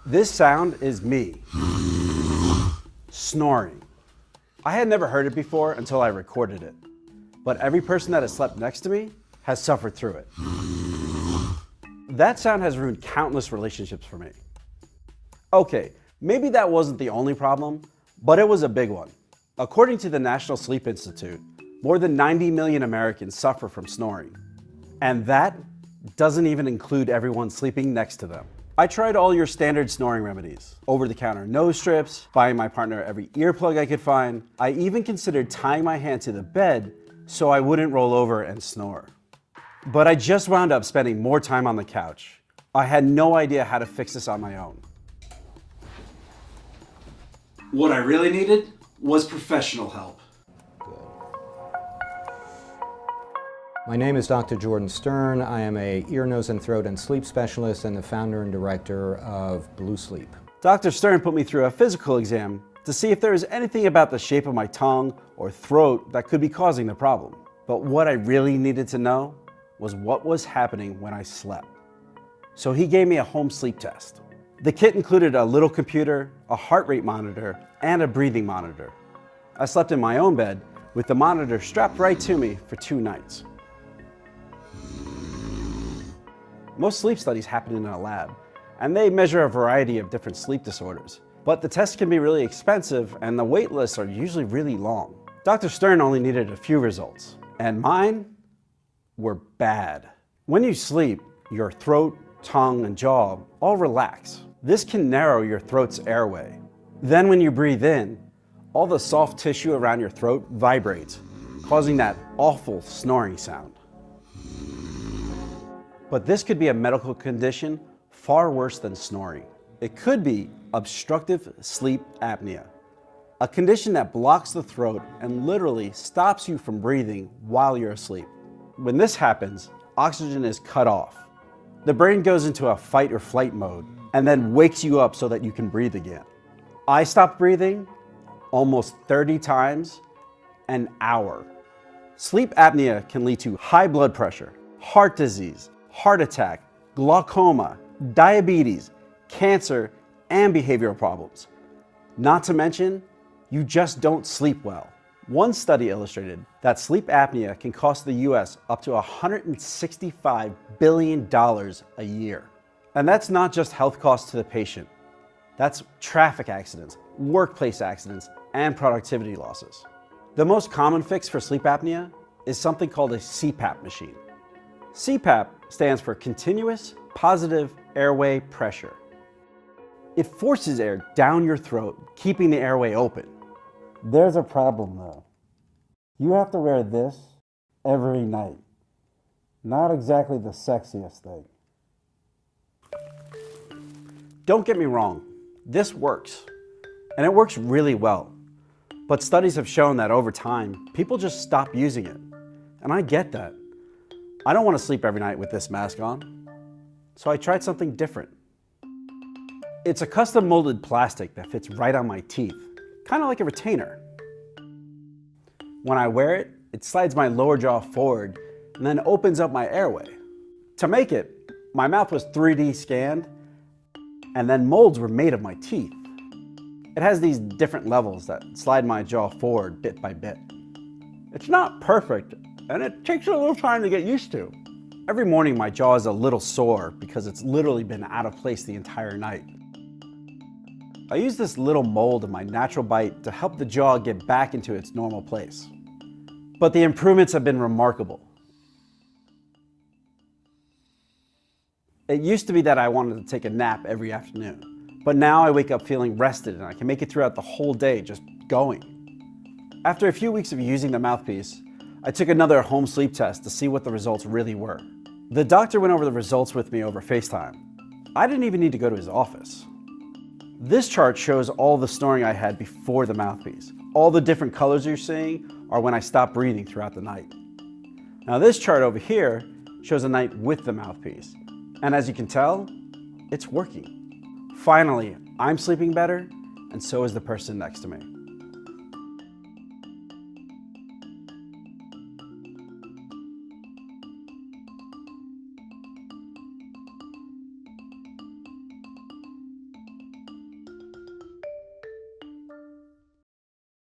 This sound is me snoring. I had never heard it before until I recorded it, but every person that has slept next to me has suffered through it. That sound has ruined countless relationships for me. Okay, maybe that wasn't the only problem, but it was a big one. According to the National Sleep Institute, more than 90 million Americans suffer from snoring. And that doesn't even include everyone sleeping next to them. I tried all your standard snoring remedies. Over-the-counter nose strips, buying my partner every earplug I could find. I even considered tying my hand to the bed so I wouldn't roll over and snore. But I just wound up spending more time on the couch. I had no idea how to fix this on my own. What I really needed was professional help. My name is Dr. Jordan Stern. I am an ear, nose, and throat and sleep specialist and the founder and director of Blue Sleep. Dr. Stern put me through a physical exam to see if there was anything about the shape of my tongue or throat that could be causing the problem. But what I really needed to know was what was happening when I slept. So he gave me a home sleep test. The kit included a little computer, a heart rate monitor, and a breathing monitor. I slept in my own bed with the monitor strapped right to me for 2 nights. Most sleep studies happen in a lab, and they measure a variety of different sleep disorders. But the tests can be really expensive, and the wait lists are usually really long. Dr. Stern only needed a few results, and mine were bad. When you sleep, your throat, tongue, and jaw all relax. This can narrow your throat's airway. Then when you breathe in, all the soft tissue around your throat vibrates, causing that awful snoring sound. But this could be a medical condition far worse than snoring. It could be obstructive sleep apnea, a condition that blocks the throat and literally stops you from breathing while you're asleep. When this happens, oxygen is cut off. The brain goes into a fight or flight mode and then wakes you up so that you can breathe again. I stopped breathing almost 30 times an hour. Sleep apnea can lead to high blood pressure, heart disease, heart attack, glaucoma, diabetes, cancer, and behavioral problems. Not to mention, you just don't sleep well. One study illustrated that sleep apnea can cost the US up to $165 billion a year. And that's not just health costs to the patient. That's traffic accidents, workplace accidents, and productivity losses. The most common fix for sleep apnea is something called a CPAP machine. CPAP stands for Continuous Positive Airway Pressure. It forces air down your throat, keeping the airway open. There's a problem though. You have to wear this every night. Not exactly the sexiest thing. Don't get me wrong, this works, and it works really well. But studies have shown that over time, people just stop using it. And I get that. I don't want to sleep every night with this mask on, so I tried something different. It's a custom molded plastic that fits right on my teeth, kind of like a retainer. When I wear it, it slides my lower jaw forward and then opens up my airway. To make it, my mouth was 3D scanned, and then molds were made of my teeth. It has these different levels that slide my jaw forward bit by bit. It's not perfect, and it takes a little time to get used to. Every morning my jaw is a little sore because it's literally been out of place the entire night. I use this little mold of my natural bite to help the jaw get back into its normal place. But the improvements have been remarkable. It used to be that I wanted to take a nap every afternoon, but now I wake up feeling rested and I can make it throughout the whole day just going. After a few weeks of using the mouthpiece, I took another home sleep test to see what the results really were. The doctor went over the results with me over FaceTime. I didn't even need to go to his office. This chart shows all the snoring I had before the mouthpiece. All the different colors you're seeing are when I stopped breathing throughout the night. Now this chart over here shows a night with the mouthpiece. And as you can tell, it's working. Finally, I'm sleeping better, and so is the person next to me.